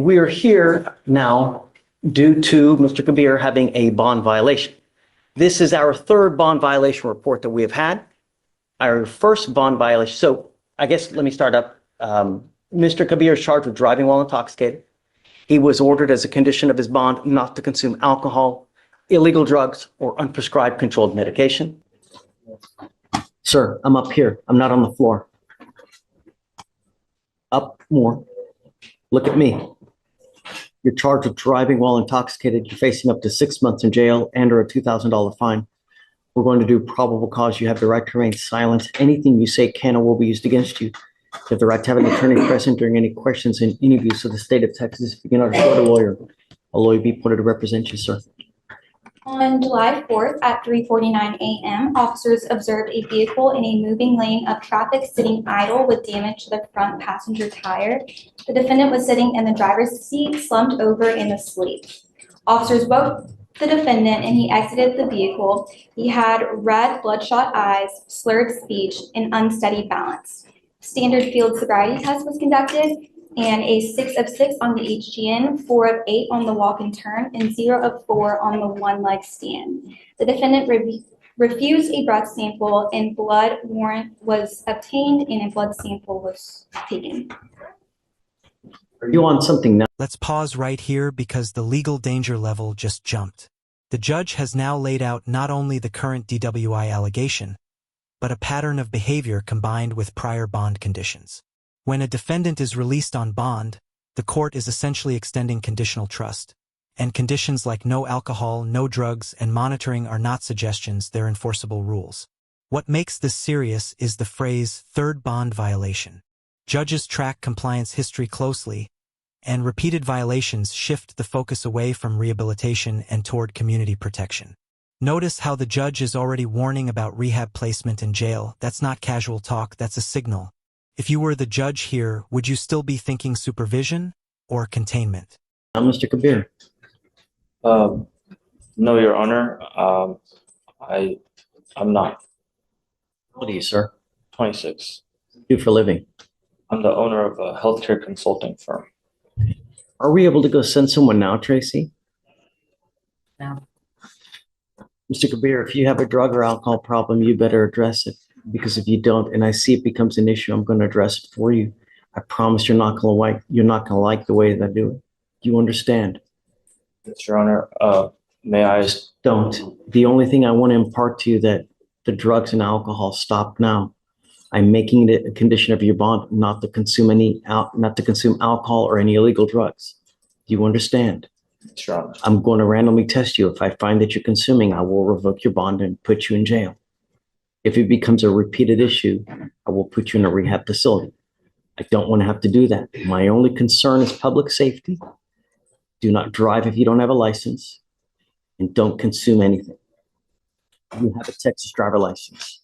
We are here now due to Mr. Kabir having a bond violation. This is our third bond violation report that we have had. Our first bond violation. So I guess let me start up. Mr. Kabir is charged with driving while intoxicated. He was ordered as a condition of his bond not to consume alcohol, illegal drugs, or unprescribed controlled medication. Sir, I'm up here. I'm not on the floor. Up more. Look at me. You're charged with driving while intoxicated. You're facing up to 6 months in jail and or a $2,000 fine. We're going to do probable cause. You have the right to remain silent. Anything you say can or will be used against you. You have the right to have an attorney present during any questions and interviews of the state of Texas. If you cannot afford a lawyer be appointed to represent you, sir. On July 4th at 3:49 a.m., officers observed a vehicle in a moving lane of traffic sitting idle with damage to the front passenger tire. The defendant was sitting in the driver's seat, slumped over and asleep. Officers woke the defendant and he exited the vehicle. He had red, bloodshot eyes, slurred speech, and unsteady balance. Standard field sobriety test was conducted, and a 6 of 6 on the HGN, 4 of 8 on the walk and turn, and 0 of 4 on the one-leg stand. The defendant refused a breath sample, and blood warrant was obtained, and a blood sample was taken. Are you on something now? Let's pause right here because the legal danger level just jumped. The judge has now laid out not only the current DWI allegation, but a pattern of behavior combined with prior bond conditions. When a defendant is released on bond, the court is essentially extending conditional trust, and conditions like no alcohol, no drugs, and monitoring are not suggestions, they're enforceable rules. What makes this serious is the phrase third bond violation. Judges track compliance history closely, and repeated violations shift the focus away from rehabilitation and toward community protection. Notice how the judge is already warning about rehab placement in jail. That's not casual talk, that's a signal. If you were the judge here, would you still be thinking supervision or containment? Mr. Kabir. No, Your Honor. I'm not. What are you, sir? 26. What do you do for a living? I'm the owner of a healthcare consulting firm. Are we able to go send someone now, Tracy? No. Mr. Kabir, if you have a drug or alcohol problem, you better address it. Because if you don't, and I see it becomes an issue, I'm going to address it for you. I promise you're not going to like the way that I do it. Do you understand? Yes, Your Honor. May I? Don't. The only thing I want to impart to you that the drugs and alcohol stop now. I'm making it a condition of your bond not to consume alcohol or any illegal drugs. Do you understand? Yes, Your Honor. I'm going to randomly test you. If I find that you're consuming, I will revoke your bond and put you in jail. If it becomes a repeated issue, I will put you in a rehab facility. I don't want to have to do that. My only concern is public safety. Do not drive if you don't have a license, and don't consume anything. Do you have a Texas driver license?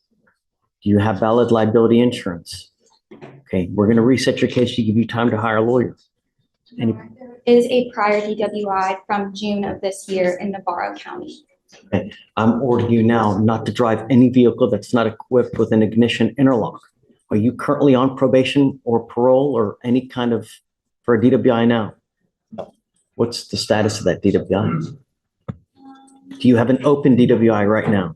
Do you have valid liability insurance? Okay, we're going to reset your case to give you time to hire a lawyer. There is a prior DWI from June of this year in Navarro County. Okay. I'm ordering you now not to drive any vehicle that's not equipped with an ignition interlock. Are you currently on probation or parole or any kind of for a DWI now? No. What's the status of that DWI? Do you have an open DWI right now?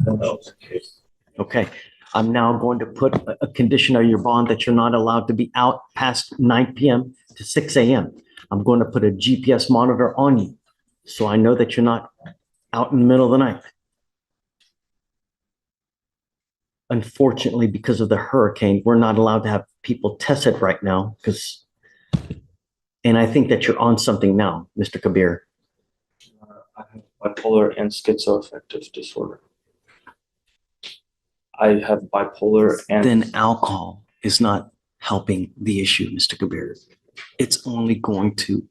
No. Okay. I'm now going to put a condition on your bond that you're not allowed to be out past 9 p.m. to 6 a.m. I'm going to put a GPS monitor on you, so I know that you're not out in the middle of the night. Unfortunately, because of the hurricane, we're not allowed to have people tested right now and I think that you're on something now, Mr. Kabir. I have bipolar and schizoaffective disorder. I have bipolar and... Then alcohol is not helping the issue, Mr. Kabir. It's only going to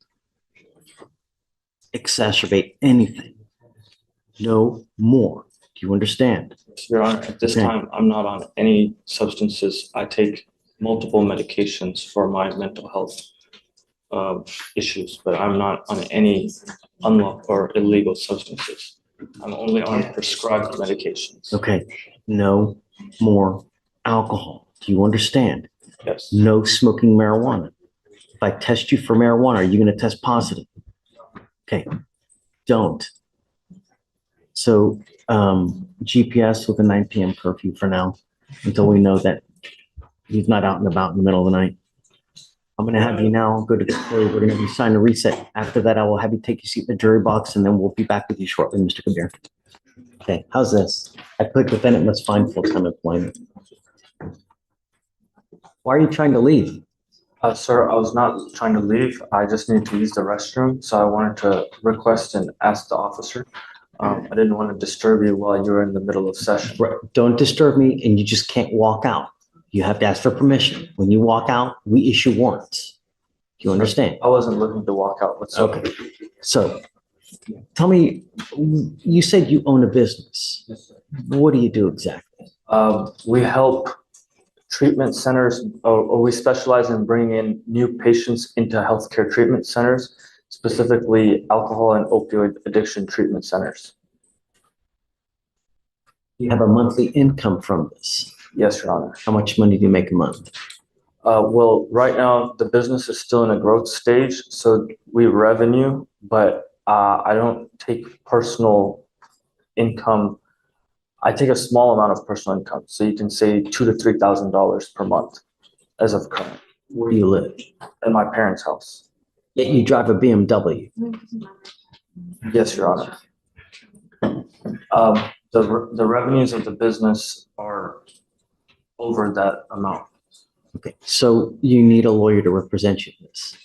exacerbate anything. No more. Do you understand? Your Honor, at this time, I'm not on any substances. I take multiple medications for my mental health issues, but I'm not on any unlawful or illegal substances. I'm only on prescribed medications. Okay. No more alcohol. Do you understand? Yes. No smoking marijuana. If I test you for marijuana, are you going to test positive? Okay, don't. So GPS with a 9 p.m. curfew for now, until we know that he's not out and about in the middle of the night. I'm going to have you now go to the court. We're going to be signing a reset. After that, I will have you take your seat in the jury box, and then we'll be back with you shortly, Mr. Kabir. Okay, how's this? I click defendant must find full-time employment. Why are you trying to leave? Sir, I was not trying to leave. I just need to use the restroom, so I wanted to request and ask the officer. I didn't want to disturb you while you were in the middle of session. Right, don't disturb me, and you just can't walk out. You have to ask for permission. When you walk out, we issue warrants. Do you understand? I wasn't looking to walk out whatsoever. Okay, so tell me, you said you own a business. Yes, sir. What do you do exactly? We help treatment centers, or we specialize in bringing in new patients into healthcare treatment centers, specifically alcohol and opioid addiction treatment centers. You have a monthly income from this. Yes, Your Honor. How much money do you make a month? Well, right now the business is still in a growth stage, so we revenue, but I don't take personal income. I take a small amount of personal income, so you can say $2,000 to $3,000 per month as of current. Where do you live? In my parents' house. Yet you drive a BMW. Yes, Your Honor. The revenues of the business are over that amount. Okay, so you need a lawyer to represent you in this.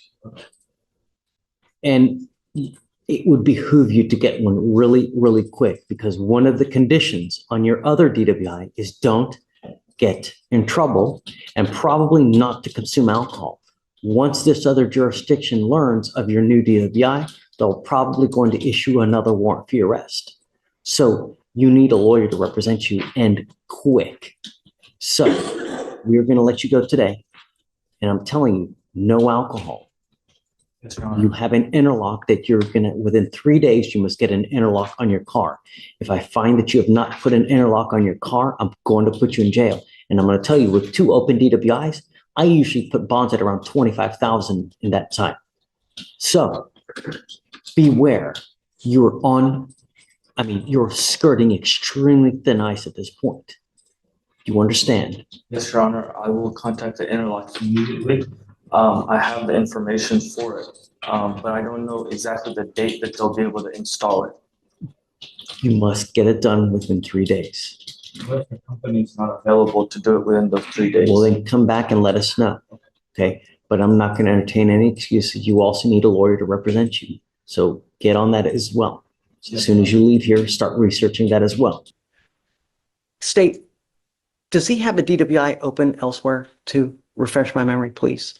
And it would behoove you to get one really, really quick, because one of the conditions on your other DWI is don't get in trouble and probably not to consume alcohol. Once this other jurisdiction learns of your new DWI, they're probably going to issue another warrant for your arrest. So you need a lawyer to represent you, and quick. So we're going to let you go today. And I'm telling you, no alcohol. Yes, Your Honor. You have an interlock that you're going to, within 3 days, you must get an interlock on your car. If I find that you have not put an interlock on your car, I'm going to put you in jail. And I'm going to tell you, with 2 open DWIs, I usually put bonds at around $25,000 in that time. So beware. You're skirting extremely thin ice at this point. Do you understand? Yes, Your Honor. I will contact the interlock immediately. I have the information for it, but I don't know exactly the date that they'll be able to install it. You must get it done within 3 days. What if the company's not available to do it within those 3 days? Well, then come back and let us know. Okay. But I'm not going to entertain any excuses. You also need a lawyer to represent you. So get on that as well. As soon as you leave here, start researching that as well. State, does he have a DWI open elsewhere to refresh my memory, please?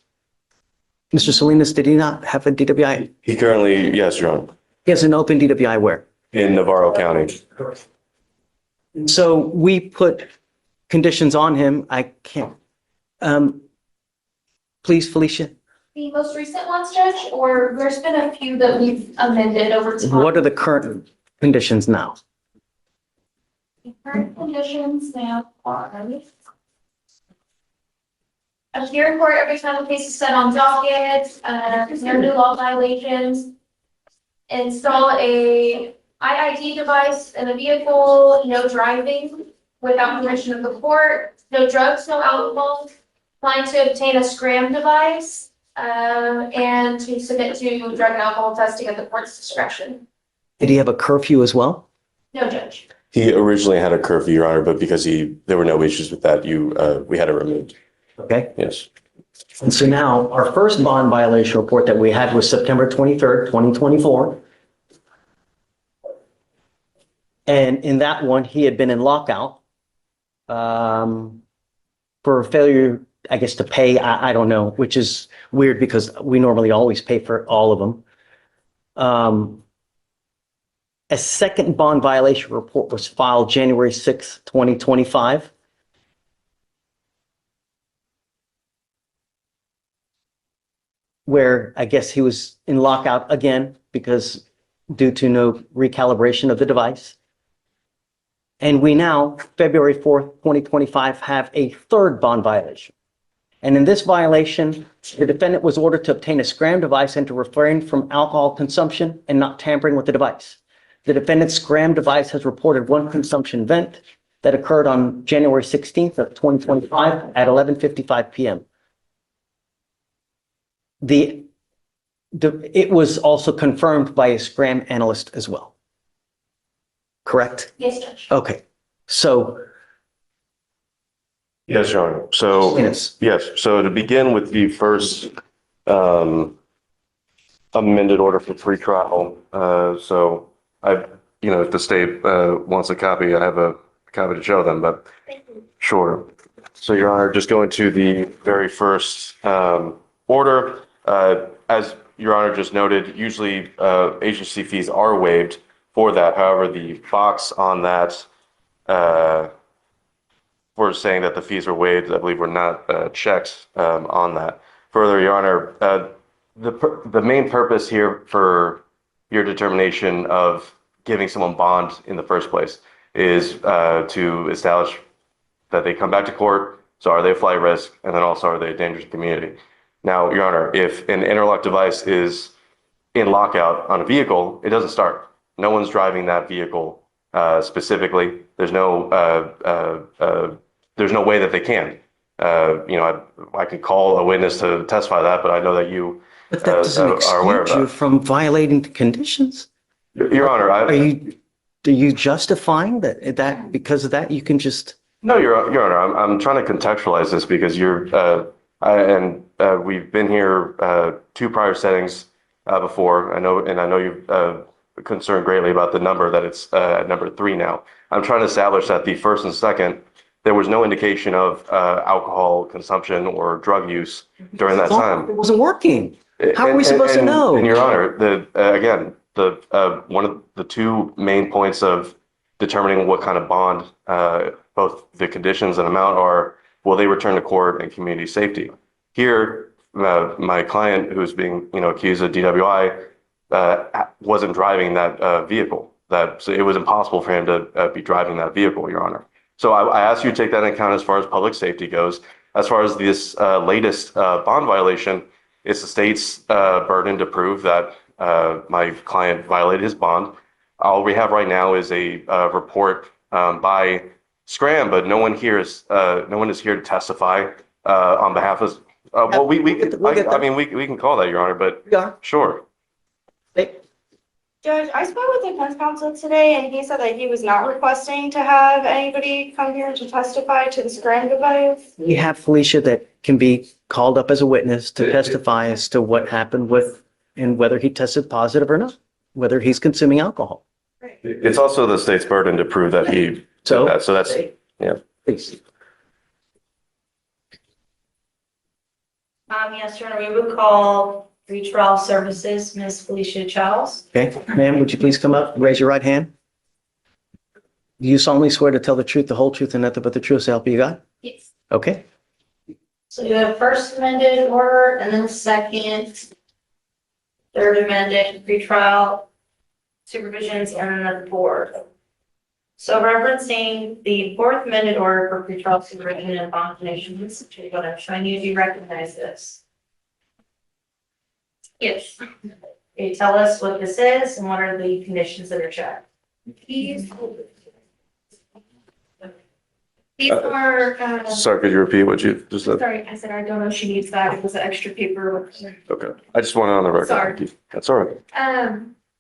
Mr. Salinas, did he not have a DWI? He currently, yes, Your Honor, He has an open DWI where? in Navarro County. So we put conditions on him. I can't. Please, Felicia, The most recent ones, Judge, or there's been a few that we've amended over time. what are the current conditions now? The current conditions now are appear in court every time the case is set on docket, no new law violations. Install a IID device in the vehicle, no driving without permission of the court, no drugs, no alcohol. Plan to obtain a scram device, and to submit to drug and alcohol testing at the court's discretion. Did he have a curfew as well? No, Judge. He originally had a curfew, Your Honor, but because there were no issues with that, we had it removed. Okay. Yes. And so now our first bond violation report that we had was September 23rd, 2024. And in that one, he had been in lockout for failure, I guess, to pay. I don't know, which is weird because we normally always pay for all of them. A second bond violation report was filed January 6th, 2025. Where I guess he was in lockout again because due to no recalibration of the device. And we now, February 4th, 2025, have a third bond violation. And in this violation, the defendant was ordered to obtain a scram device and to refrain from alcohol consumption and not tampering with the device. The defendant's scram device has reported one consumption event that occurred on January 16th of 2025 at 11:55 p.m. It was also confirmed by a scram analyst as well. Correct? Yes, Judge. Okay. So, Yes, Your Honor. So, yes. yes, so to begin with the first amended order for pretrial, so if the state wants a copy, I have a copy to show them, but sure. So, Your Honor, just going to the very first order, as Your Honor just noted, usually agency fees are waived for that. However, the box on that for saying that the fees are waived, I believe were not checked on that. Further, Your Honor, the main purpose here for your determination of giving someone bond in the first place is to establish that they come back to court. So are they a flight risk? And then also, are they a danger to the community? Now, Your Honor, if an interlock device is in lockout on a vehicle, it doesn't start. No one's driving that vehicle specifically. There's no way that they can. I can call a witness to testify that, but I know that you But that doesn't are aware of excuse you that. from violating the conditions. Your Honor, Are you justifying that because of that you can just? No, Your Honor, I'm trying to contextualize this because we've been here two prior settings before. I know you're concerned greatly about the number that it's at number 3 now. I'm trying to establish that the first and second, there was no indication of alcohol consumption or drug use during that time. It wasn't working. How are we supposed to know? And Your Honor, one of the two main points of determining what kind of bond, both the conditions and amount are, will they return to court and community safety? Here, my client who's being accused of DWI wasn't driving that vehicle. So it was impossible for him to be driving that vehicle, Your Honor. So I ask you to take that into account as far as public safety goes. As far as this latest bond violation, it's the state's burden to prove that my client violated his bond. All we have right now is a report by Scram, but no one is here to testify on behalf of. Well, we can call that, Your Honor, but Yeah. sure. Judge, I spoke with the defense counsel today and he said that he was not requesting to have anybody come here to testify to the scram device. We have Felicia that can be called up as a witness to testify as to what happened with and whether he tested positive or not, whether he's consuming alcohol. It's also the state's burden to prove that he did So that. So that's, yeah. Please. Yes, Your Honor, we would call pretrial services, Ms. Felicia Charles. Okay, ma'am, would you please come up, raise your right hand? Do you solemnly swear to tell the truth, the whole truth, and nothing but the truth, so help you God? Yes. Okay, So you have first amended order and then second, third amended pretrial supervisions and then the board. So referencing the fourth amended order for pretrial supervision and bond conditions, what I'm showing you, do you recognize this? Yes. Can you tell us what this is and what are the conditions that are checked? These are, Sorry, could you repeat what you just said? sorry, I said I don't know if she needs that. It was an extra paper. Okay. I just want it on the record. Sorry. Thank you. That's all right.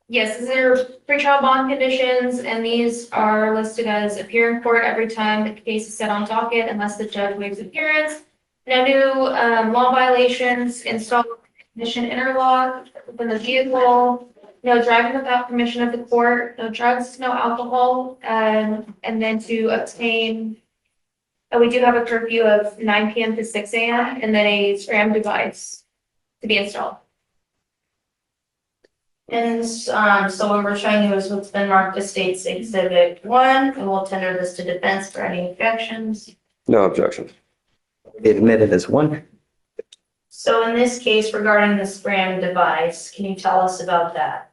Yes, these are pretrial bond conditions, and these are listed as appear in court every time the case is set on docket unless the judge waives appearance. No new law violations, install ignition interlock within the vehicle, no driving without permission of the court, no drugs, no alcohol, and then to obtain, we do have a curfew of 9 p.m. to 6 a.m. and then a scram device to be installed. And so what we're showing you is what's been marked as State's Exhibit 1, and we'll tender this to defense for any objections. No objections. admitted as one. So in this case regarding the scram device, can you tell us about that?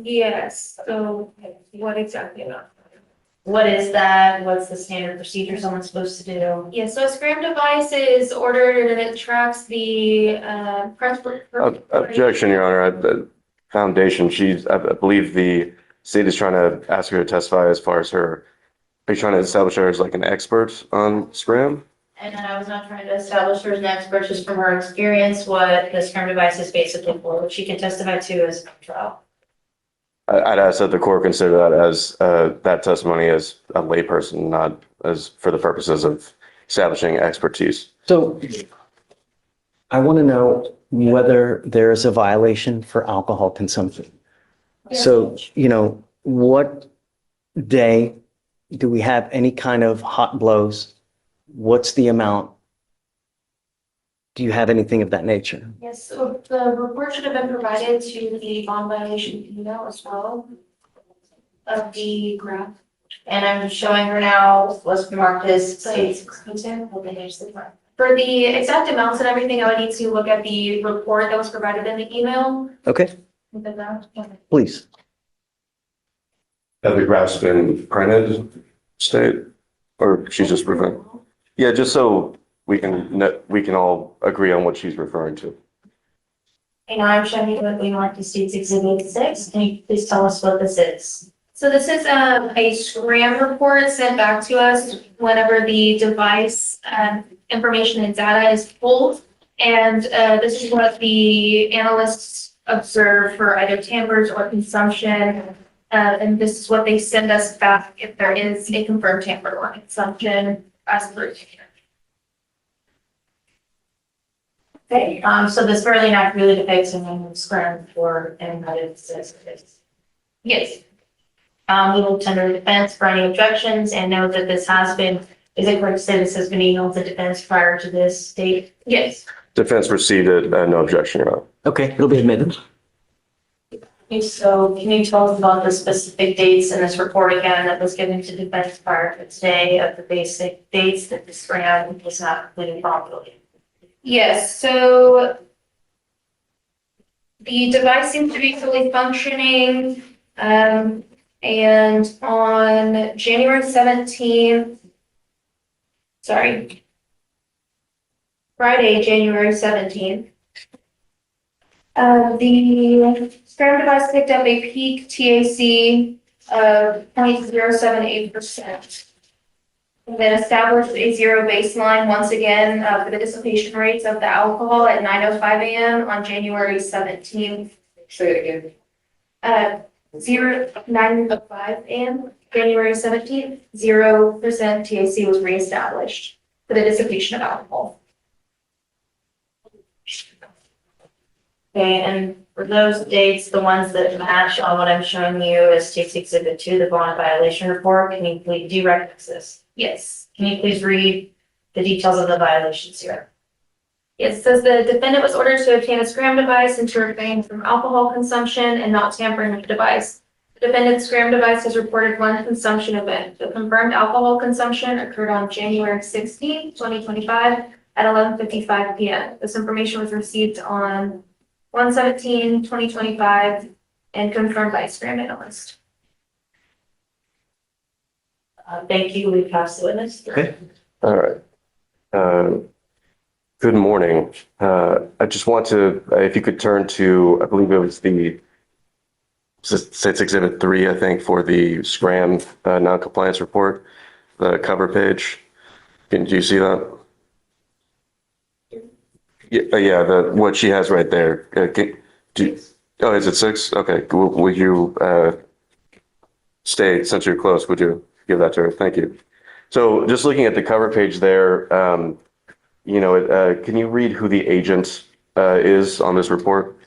Yes, so what exactly about? What is that? What's the standard procedure someone's supposed to do? Yeah, so a scram device is ordered and it tracks the, press. Objection, Your Honor. The foundation, I believe the state is trying to ask her to testify as far as her, are you trying to establish her as like an expert on Scram? And I was not trying to establish her as an expert, just from her experience, what the scrum device is basically for, which she can testify to as a trial. I'd ask that the court consider that as, that testimony as a layperson, not as for the purposes of establishing expertise. So I want to know whether there is a violation for alcohol consumption. So, what day do we have any kind of hot blows? What's the amount? Do you have anything of that nature? Yes, so the report should have been provided to the bond violation email as well of the graph. And I'm showing her now what's marked as states. For the exact amounts and everything, I would need to look at the report that was provided in the email. Okay, please. Have the graphs been printed, state, or she's just referring? Yeah, just so we can all agree on what she's referring to. And now I'm showing you what we marked as states exhibit 6. Can you please tell us what this is? So this is a scram report sent back to us whenever the device information and data is pulled. And this is what the analysts observe for either tampers or consumption. And this is what they send us back if there is a confirmed tamper or consumption as per. Okay, so this fairly accurately depicts a scram report and that it says this. Yes. We will tender defense for any objections and note that this has been, is it correct to say this has been emailed to defense prior to this date? Yes. Defense received it, no objection, Your Honor. Okay, it'll be admitted. So can you tell us about the specific dates in this report again that was given to defense prior to today of the basic dates that the scram was not completed properly? Yes, so the device seems to be fully functioning. And on January 17th, Friday, January 17th, the scram device picked up a peak TAC of 0.078%. And then established a zero baseline once again for the dissipation rates of the alcohol at 9:05 a.m. on January 17th. Say it again. 9:05 a.m. January 17th, 0% TAC was reestablished for the dissipation of alcohol. Okay, and for those dates, the ones that match on what I'm showing you as State's Exhibit 2, the bond violation report, can you please, do you recognize this? Yes. Can you please read the details of the violations here? Yes, it says the defendant was ordered to obtain a scram device and to refrain from alcohol consumption and not tampering with the device. The defendant's scram device has reported one consumption event. The confirmed alcohol consumption occurred on January 16th, 2025 at 11:55 p.m. This information was received on 1/17/2025 and confirmed by a scram analyst. Thank you. We pass the witness. Okay. All right. Good morning. I just want to, if you could turn to, I believe it was the State's Exhibit 3, I think, for the Scram non-compliance report, the cover page. Do you see that? Yeah, what she has right there. Oh, is it 6? Okay. Would you stay, since you're close, would you give that to her? Thank you. So just looking at the cover page there, can you read who the agent is on this report?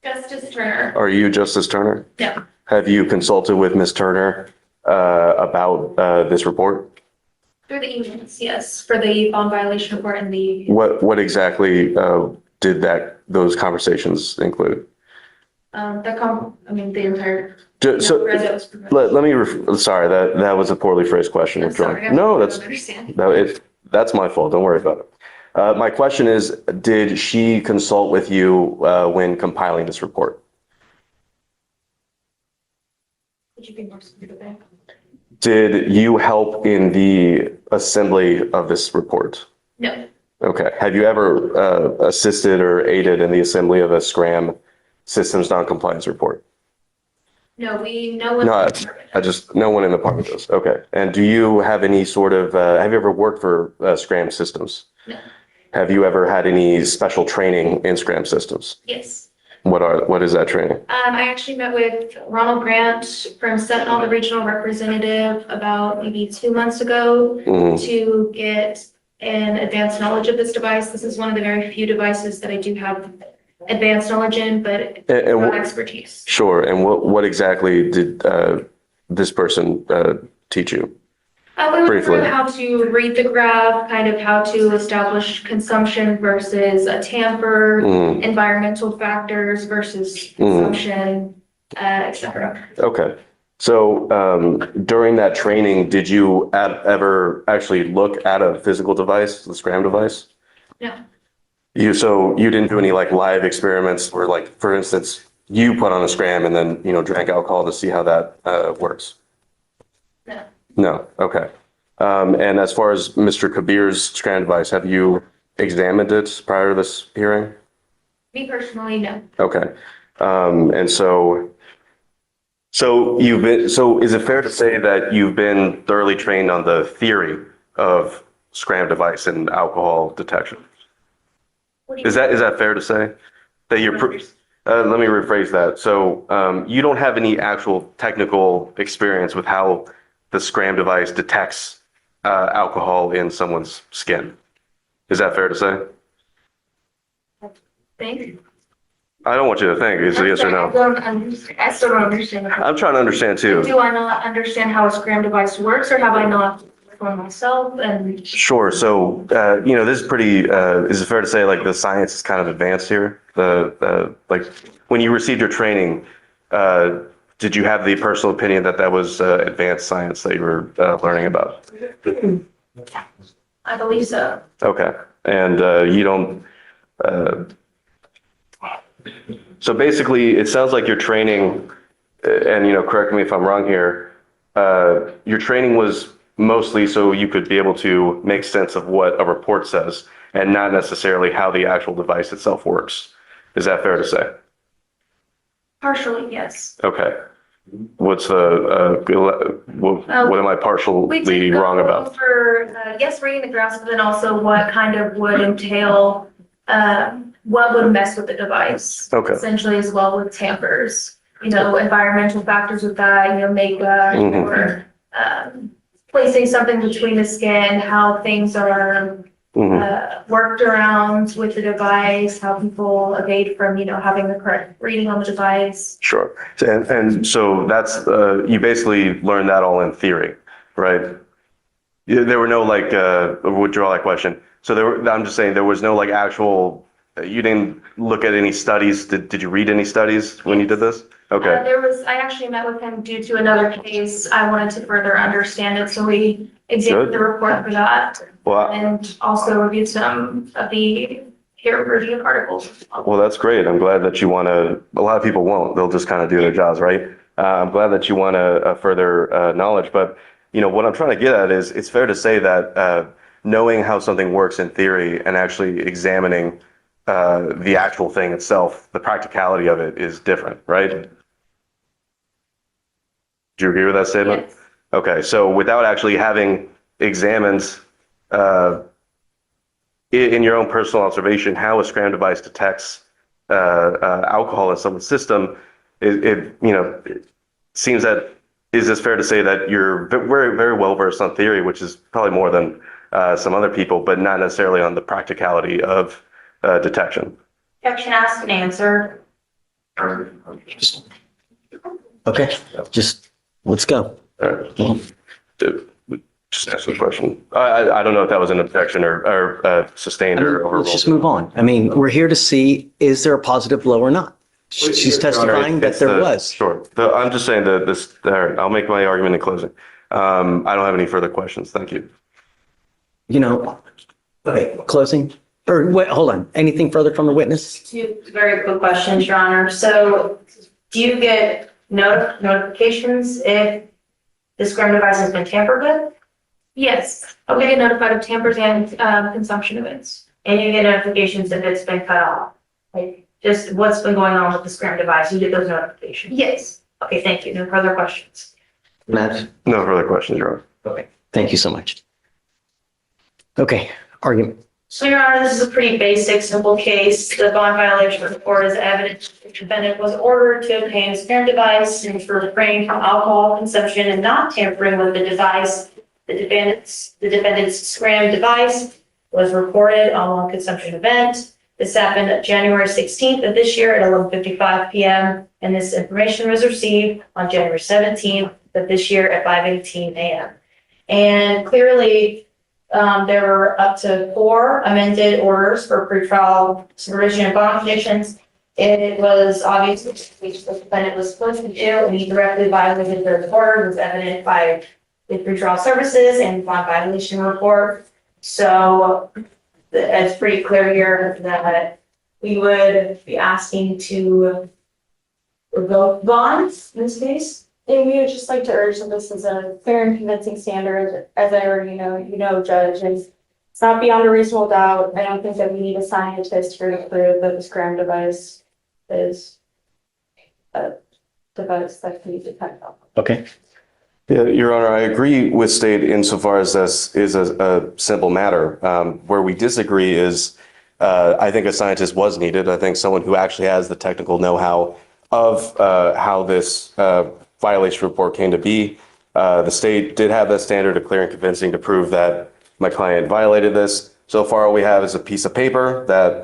Justice Turner. Are you Justice Turner? No. Have you consulted with Ms. Turner about this report? Through the emails, yes, for the bond violation report and the. What exactly did those conversations include? The entire. So let me, sorry, that was a poorly phrased question. I'm sorry, No, I don't understand. that's my fault. Don't worry about it. My question is, did she consult with you when compiling this report? Would you be more specific? Did you help in the assembly of this report? No, Okay. Have you ever assisted or aided in the assembly of a SCRAM systems noncompliance report? no, no one. No, no one in the department does. Okay. And do you have any sort of, have you ever worked for SCRAM systems? No. Have you ever had any special training in SCRAM systems? Yes. What is that training? I actually met with Ronald Grant from Sentinel, the regional representative, about maybe 2 months ago to get an advanced knowledge of this device. This is one of the very few devices that I do have advanced knowledge in, but not expertise. Sure. And what exactly did this person teach you? We went Briefly. through how to read the graph, kind of how to establish consumption versus a tamper, environmental factors versus consumption, et cetera. Okay. So during that training, did you ever actually look at a physical device, the SCRAM device? No. So you didn't do any like live experiments where, like, for instance, you put on a SCRAM and then, drank alcohol to see how that works? No. No. Okay. And as far as Mr. Kabir's SCRAM device, have you examined it prior to this hearing? Me personally, no. Okay. And so is it fair to say that you've been thoroughly trained on the theory of SCRAM device and alcohol detection? Is that fair to say? That let me rephrase that. So you don't have any actual technical experience with how the SCRAM device detects alcohol in someone's skin. Is that fair to say? Thank you. I don't want you to think. Is it yes or no? I still don't understand. I'm trying to understand too. Do I not understand how a SCRAM device works, or have I not for myself? And Sure. So, this is pretty, is it fair to say like the science is kind of advanced here? Like when you received your training, did you have the personal opinion that was advanced science that you were learning about? I believe so. Okay. And you don't, so basically it sounds like your training, and correct me if I'm wrong here, your training was mostly so you could be able to make sense of what a report says and not necessarily how the actual device itself works. Is that fair to say? Partially, yes. Okay. What's what am I partially wrong about? Over, yes, reading the graphs, but then also what kind of would entail, what would mess with the device. Okay. Essentially, as well with tampers, environmental factors with that, makeup or placing something between the skin, how things are worked around with the device, how people evade from, having the correct reading on the device. Sure. And so that's, you basically learned that all in theory, right? There were no withdraw that question. So I'm just saying there was no actual, you didn't look at any studies. Did you read any studies when you did this? Okay. I actually met with him due to another case. I wanted to further understand it. So we examined the report for that. Well, and also reviewed some of the peer-reviewed articles. Well, that's great. I'm glad that you want to, a lot of people won't. They'll just kind of do their jobs, right? I'm glad that you want to further knowledge. But, what I'm trying to get at is it's fair to say that knowing how something works in theory and actually examining the actual thing itself, the practicality of it is different, right? Do you agree with that statement? Yes. Okay, so without actually having examined in your own personal observation how a SCRAM device detects alcohol in someone's system, it seems that, is this fair to say that you're very, very well versed on theory, which is probably more than some other people, but not necessarily on the practicality of detection? Objection asked and answered. Okay, just, let's go. All right. Just ask the question. I don't know if that was an objection or sustained or overruled. Let's just move on. I mean, we're here to see, is there a positive blow or not? She's testifying that there was. Sure. I'm just saying that this, I'll make my argument in closing. I don't have any further questions. Thank you. Okay, closing, or wait, hold on. Anything further from the witness? Two very quick questions, Your Honor. So do you get notifications if the scram device has been tampered with? Yes, we get notified of tampers and consumption events. And you get notifications if it's been cut off? Like, just what's been going on with the scram device? You get those notifications? Yes. Okay, thank you. No further questions. Matt? No further questions, Your Honor. Okay, thank you so much. Okay, argument. So, Your Honor, this is a pretty basic, simple case. The bond violation report is evidence the defendant was ordered to obtain a scram device and to refrain from alcohol consumption and not tampering with the device. The defendant's scram device was reported on one consumption event. This happened at January 16th of this year at 11:55 p.m. And this information was received on January 17th of this year at 5:18 a.m. And clearly, there were up to 4 amended orders for pretrial supervision and bond conditions. It was obvious which the defendant was supposed to do, and he directly violated those orders, was evident by the pretrial services and bond violation report. So it's pretty clear here that we would be asking to revoke bonds in this case. And we would just like to urge that this is a fair and convincing standard, as I already know, Judge, and it's not beyond a reasonable doubt. I don't think that we need a scientist here to prove that the scram device is a device that can be detected. Okay, Yeah, Your Honor, I agree with State insofar as this is a simple matter. Where we disagree is, I think a scientist was needed. I think someone who actually has the technical know-how of how this violation report came to be. The state did have that standard of clear and convincing to prove that my client violated this. So far, all we have is a piece of paper that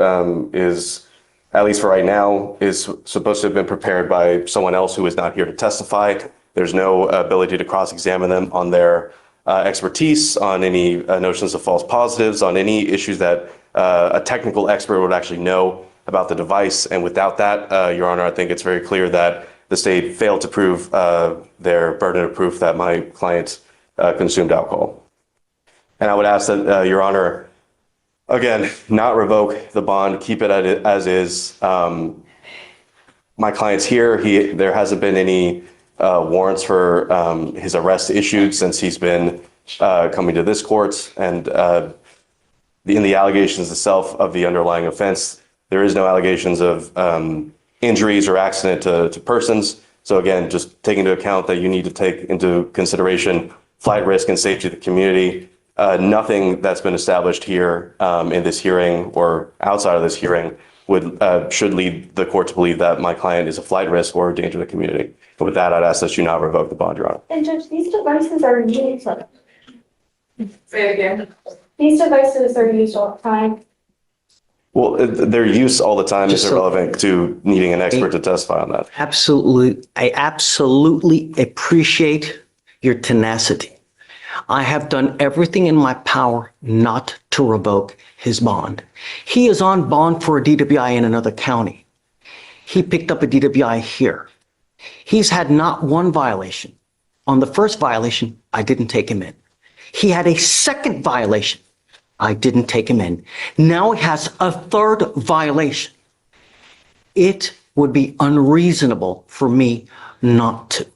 is, at least for right now, is supposed to have been prepared by someone else who is not here to testify. There's no ability to cross-examine them on their expertise, on any notions of false positives, on any issues that a technical expert would actually know about the device. And without that, Your Honor, I think it's very clear that the state failed to prove their burden of proof that my client consumed alcohol. And I would ask that, Your Honor, again, not revoke the bond, keep it as is. My client's here. There hasn't been any warrants for his arrest issued since he's been coming to this court. And in the allegations itself of the underlying offense, there is no allegations of injuries or accident to persons. So again, just taking into account that you need to take into consideration flight risk and safety of the community. Nothing that's been established here in this hearing or outside of this hearing should lead the court to believe that my client is a flight risk or a danger to the community. But with that, I'd ask that you not revoke the bond, Your Honor. And Judge, these devices are used. Say it again. These devices are used all the time. Well, their use all the time is irrelevant to needing an expert to testify on that. absolutely. I absolutely appreciate your tenacity. I have done everything in my power not to revoke his bond. He is on bond for a DWI in another county. He picked up a DWI here. He's had not one violation. On the first violation, I didn't take him in. He had a second violation. I didn't take him in. Now he has a third violation. It would be unreasonable for me not to.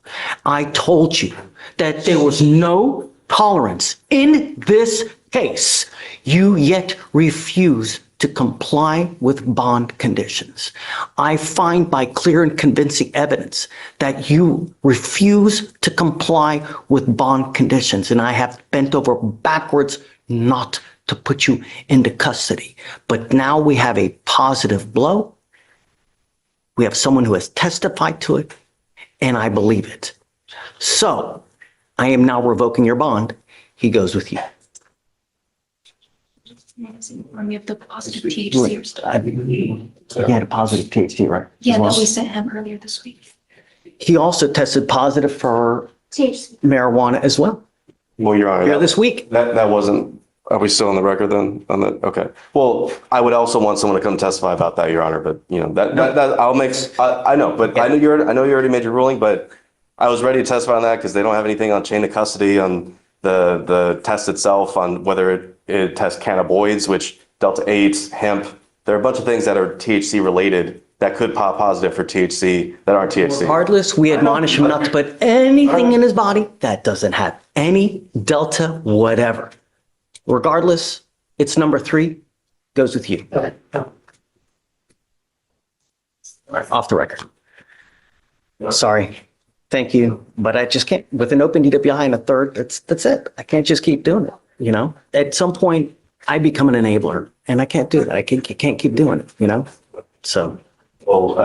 I told you that there was no tolerance in this case. You yet refuse to comply with bond conditions. I find by clear and convincing evidence that you refuse to comply with bond conditions, and I have bent over backwards not to put you into custody. But now we have a positive blow. We have someone who has testified to it, and I believe it. So I am now revoking your bond. He goes with you. We have the positive THC or stuff. He had a positive THC, right? Yeah, As well. that we sent him earlier this week. He also tested positive for THC. marijuana as well. Well, Your Honor, Here this week. that wasn't, are we still on the record then on that? Okay. Well, I would also want someone to come testify about that, Your Honor, but that I'll make, I know, but I know you already made your ruling, but I was ready to testify on that because they don't have anything on chain of custody on the test itself, on whether it tests cannabinoids, which Delta 8, hemp. There are a bunch of things that are THC related that could pop positive for THC that aren't THC. Regardless, we admonish him not to put anything in his body that doesn't have any delta, whatever. Regardless, it's number 3, goes with you. Off the record. Sorry. Thank you. But I just can't, with an open DWI and a third, that's it. I can't just keep doing it. You know, at some point I become an enabler and I can't do that. I can't keep doing it, you know? So. Well,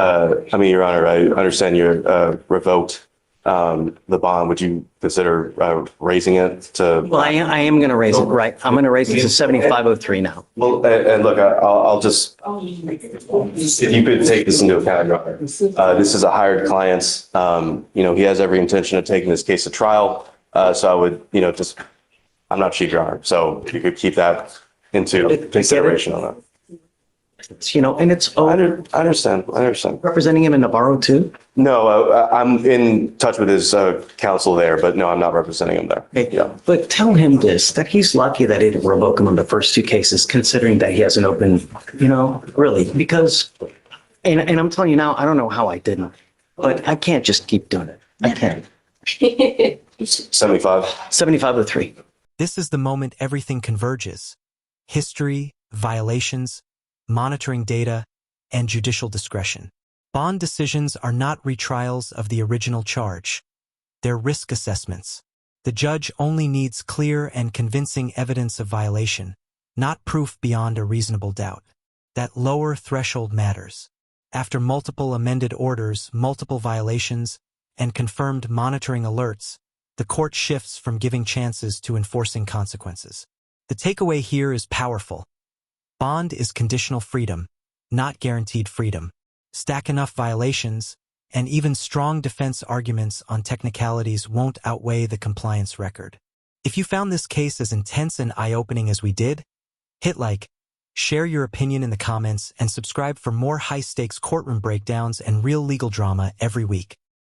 I mean, Your Honor, I understand you revoked the bond. Would you consider raising it to? Well, I am going to raise it, right? I'm going to raise it to 7503 now. Well, and look, I'll just, if you could take this into account, Your Honor, this is a hired client. You know, he has every intention of taking this case to trial. So I would, you know, just, I'm not cheap, Your Honor. So if you could keep that into consideration on that. It's, you know, and it's I understand. representing him in Navarro too. No, I'm in touch with his counsel there, but no, I'm not representing him there. Okay. Yeah. But tell him this, that he's lucky that they didn't revoke him on the first 2 cases, considering that he has an open, you know, really, because, and I'm telling you now, I don't know how I didn't, but I can't just keep doing it. I can't. 7503. This is the moment everything converges. History, violations, monitoring data, and judicial discretion. Bond decisions are not retrials of the original charge. They're risk assessments. The judge only needs clear and convincing evidence of violation, not proof beyond a reasonable doubt. That lower threshold matters. After multiple amended orders, multiple violations, and confirmed monitoring alerts, the court shifts from giving chances to enforcing consequences. The takeaway here is powerful. Bond is conditional freedom, not guaranteed freedom. Stack enough violations, and even strong defense arguments on technicalities won't outweigh the compliance record. If you found this case as intense and eye-opening as we did, hit like, share your opinion in the comments, and subscribe for more high-stakes courtroom breakdowns and real legal drama every week.